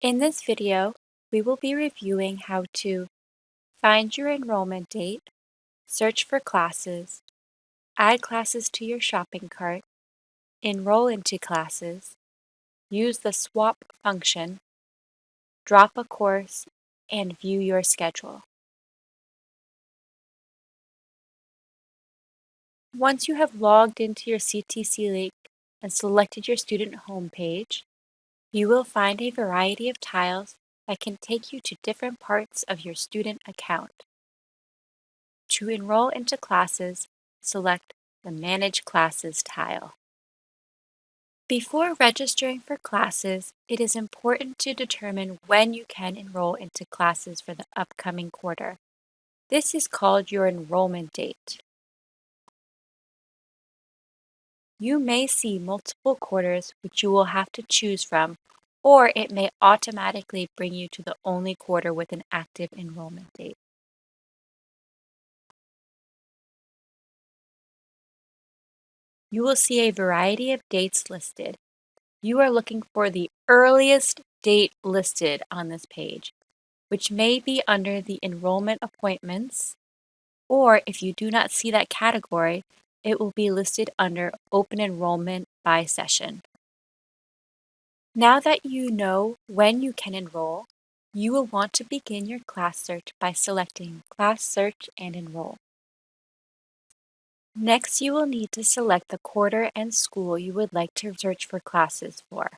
In this video, we will be reviewing how to find your enrollment date, search for classes, add classes to your shopping cart, enroll into classes, use the swap function, drop a course, and view your schedule. Once you have logged into your ctcLink and selected your student homepage, you will find a variety of tiles that can take you to different parts of your student account. To enroll into classes, select the Manage Classes tile. Before registering for classes, it is important to determine when you can enroll into classes for the upcoming quarter. This is called your enrollment date. You may see multiple quarters which you will have to choose from, or it may automatically bring you to the only quarter with an active enrollment date. You will see a variety of dates listed. You are looking for the earliest date listed on this page, which may be under the enrollment appointments, or if you do not see that category, it will be listed under open enrollment by session. Now that you know when you can enroll, you will want to begin your class search by selecting Class Search and Enroll. Next, you will need to select the quarter and school you would like to search for classes for.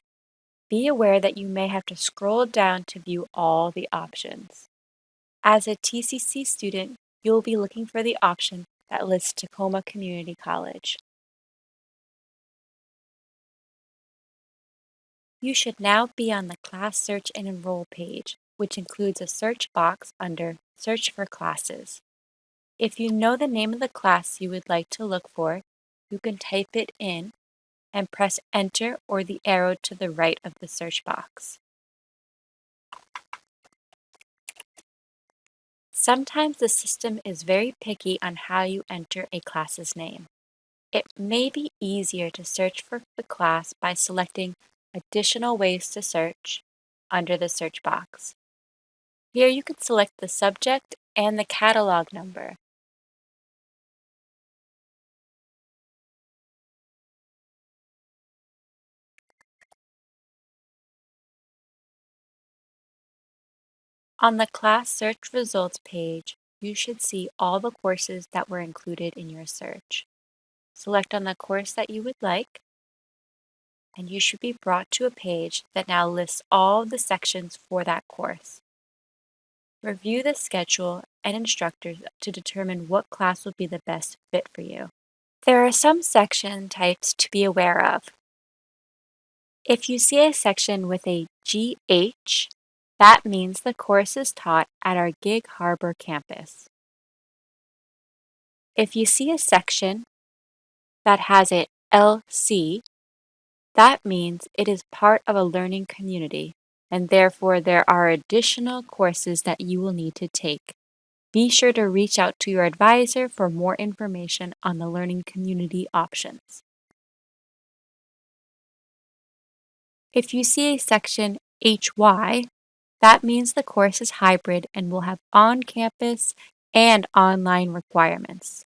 Be aware that you may have to scroll down to view all the options. As a TCC student, you will be looking for the option that lists Tacoma Community College. You should now be on the Class Search and Enroll page, which includes a search box under Search for Classes. If you know the name of the class you would like to look for, you can type it in and press Enter or the arrow to the right of the search box. Sometimes the system is very picky on how you enter a class's name. It may be easier to search for the class by selecting Additional Ways to Search under the search box. Here you can select the subject and the catalog number. On the class search results page, you should see all the courses that were included in your search. Select on the course that you would like, and you should be brought to a page that now lists all the sections for that course. Review the schedule and instructors to determine what class will be the best fit for you. There are some section types to be aware of. If you see a section with a GH, that means the course is taught at our Gig Harbor campus. If you see a section that has a LC, that means it is part of a learning community, and therefore there are additional courses that you will need to take. Be sure to reach out to your advisor for more information on the learning community options. If you see a section HY, that means the course is hybrid and will have on-campus and online requirements.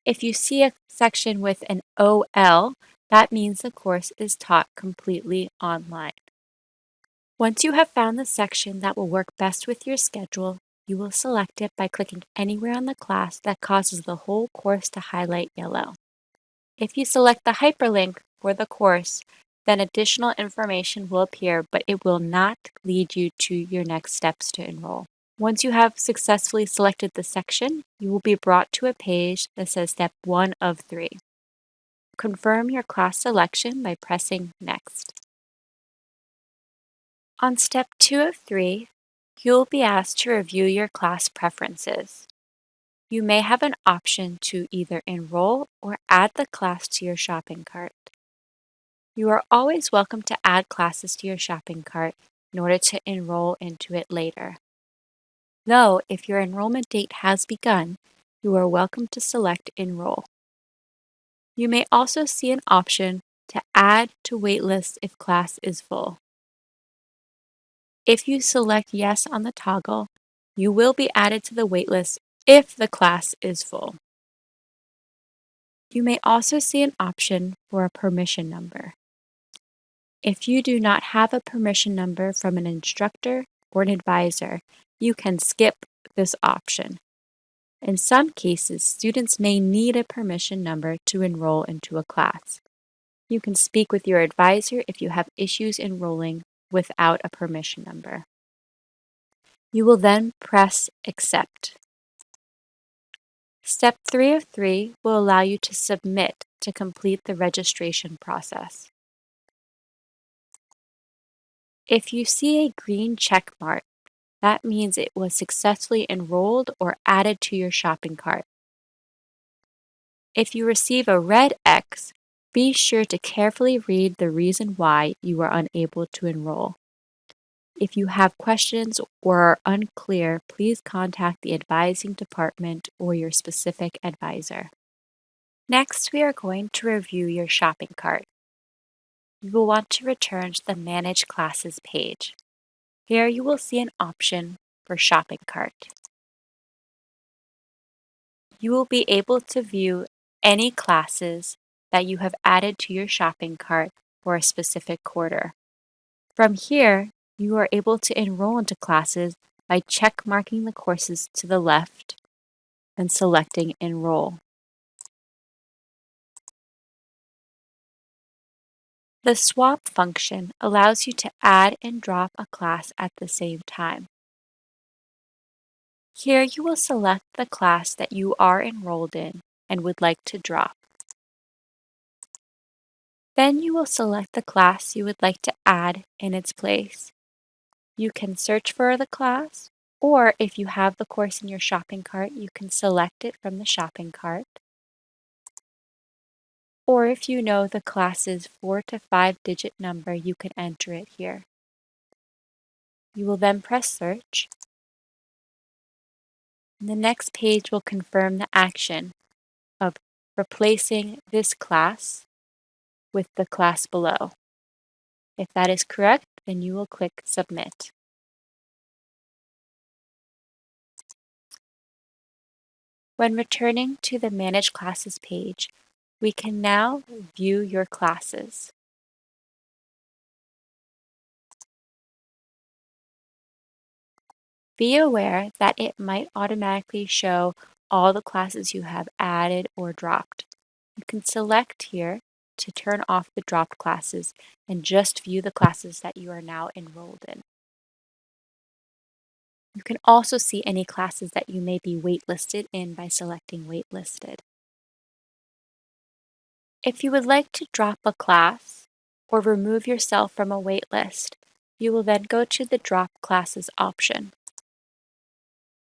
If you see a section with an OL, that means the course is taught completely online. Once you have found the section that will work best with your schedule, you will select it by clicking anywhere on the class that causes the whole course to highlight yellow. If you select the hyperlink for the course, then additional information will appear, but it will not lead you to your next steps to enroll. Once you have successfully selected the section, you will be brought to a page that says Step 1 of 3. Confirm your class selection by pressing Next. On Step 2 of 3, you will be asked to review your class preferences. You may have an option to either enroll or add the class to your shopping cart. You are always welcome to add classes to your shopping cart in order to enroll into it later. Though, if your enrollment date has begun, you are welcome to select Enroll. You may also see an option to add to waitlist if class is full. If you select yes on the toggle, you will be added to the waitlist if the class is full. You may also see an option for a permission number. If you do not have a permission number from an instructor or an advisor, you can skip this option. In some cases, students may need a permission number to enroll into a class. You can speak with your advisor if you have issues enrolling without a permission number. You will then press Accept. Step 3 of 3 will allow you to submit to complete the registration process. If you see a green check mark, that means it was successfully enrolled or added to your shopping cart. If you receive a red X, be sure to carefully read the reason why you are unable to enroll. If you have questions or are unclear, please contact the advising department or your specific advisor. Next, we are going to review your shopping cart. You will want to return to the Manage Classes page. Here you will see an option for Shopping Cart. You will be able to view any classes that you have added to your shopping cart for a specific quarter. From here, you are able to enroll into classes by check marking the courses to the left and selecting Enroll. The swap function allows you to add and drop a class at the same time. Here you will select the class that you are enrolled in and would like to drop. Then you will select the class you would like to add in its place. You can search for the class, or if you have the course in your shopping cart, you can select it from the shopping cart. Or if you know the class's 4 to 5-digit number, you can enter it here. You will then press Search. And the next page will confirm the action of replacing this class with the class below. If that is correct, then you will click Submit. When returning to the Manage Classes page, we can now view your classes. Be aware that it might automatically show all the classes you have added or dropped. You can select here to turn off the dropped classes and just view the classes that you are now enrolled in. You can also see any classes that you may be waitlisted in by selecting Waitlisted. If you would like to drop a class or remove yourself from a waitlist, you will then go to the Drop Classes option.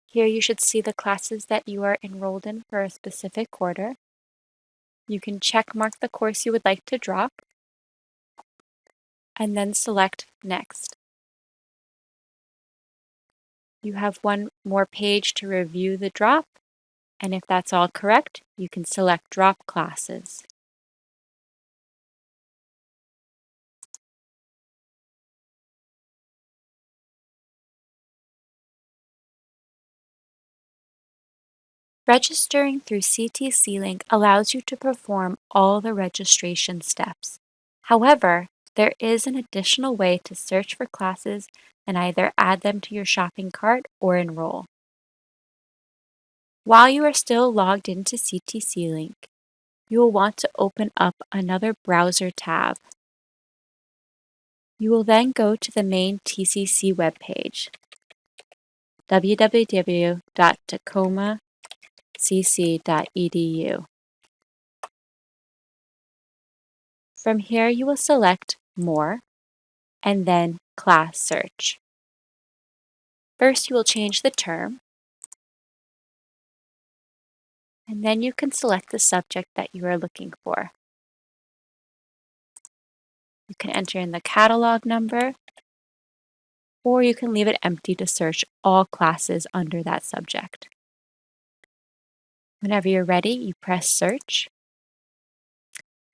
Here you should see the classes that you are enrolled in for a specific quarter. You can check mark the course you would like to drop, and then select Next. You have one more page to review the drop, and if that's all correct, you can select Drop Classes. Registering through ctcLink allows you to perform all the registration steps. However, there is an additional way to search for classes and either add them to your shopping cart or enroll. While you are still logged into ctcLink, you will want to open up another browser tab. You will then go to the main TCC webpage, www.tacomacc.edu. From here, you will select More and then Class Search. First, you will change the term, and then you can select the subject that you are looking for. You can enter in the catalog number, or you can leave it empty to search all classes under that subject. Whenever you're ready, you press Search.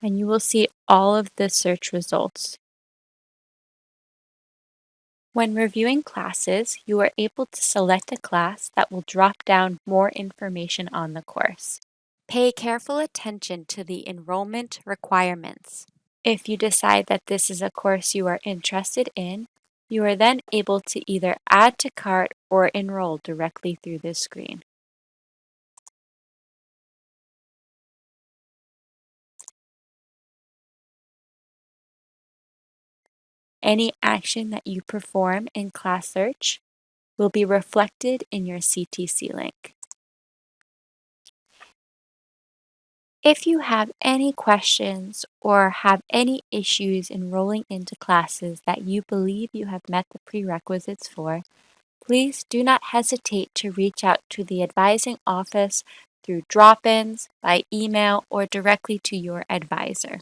and you will see all of the search results. When reviewing classes, you are able to select a class that will drop down more information on the course. Pay careful attention to the enrollment requirements. If you decide that this is a course you are interested in, you are then able to either add to cart or enroll directly through this screen. Any action that you perform in class search will be reflected in your ctcLink. If you have any questions or have any issues enrolling into classes that you believe you have met the prerequisites for, please do not hesitate to reach out to the advising office through drop-ins, by email, or directly to your advisor.